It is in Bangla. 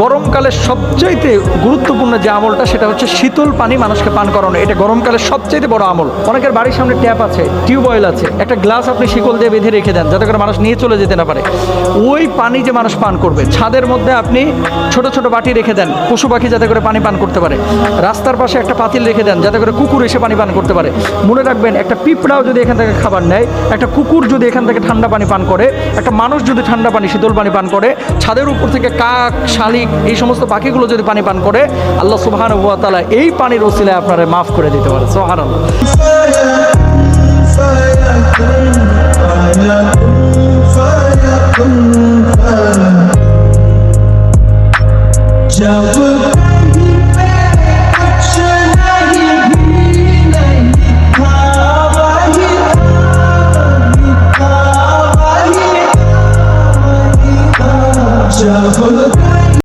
গরমকালে সবচাইতে গুরুত্বপূর্ণ যে আমলটা সেটা হচ্ছে শীতল পানি মানুষকে পান করানো। এটা গরমকালে সবচাইতে বড় আমল। অনেকের বাড়ির সামনে ট্যাপ আছে, টিউবওয়েল আছে, একটা গ্লাস আপনি শিকল দিয়ে বেঁধে রেখে দেন যাতে করে মানুষ নিয়ে চলে যেতে না পারে। ওই পানি যে মানুষ পান করবে, ছাদের মধ্যে আপনি ছোট ছোট বাটি রেখে দেন পশু পাখি যাতে করে পানি পান করতে পারে। রাস্তার পাশে একটা পাতিল রেখে দেন যাতে করে কুকুর এসে পানি পান করতে পারে। মনে রাখবেন, একটা পিঁপড়াও যদি এখান থেকে খাবার নেয়, একটা কুকুর যদি এখান থেকে ঠান্ডা পানি পান করে, একটা মানুষ যদি ঠান্ডা পানি শীতল পানি পান করে, ছাদের উপর থেকে কাক, শালিক, এই সমস্ত পাখিগুলো যদি পানি পান করে, আল্লাহ সুবহানাহু ওয়া তাআলা এই পানির ওসিলায় আপনারা মাফ করে দিতে পারে। সুবহানাল্লাহ। Jab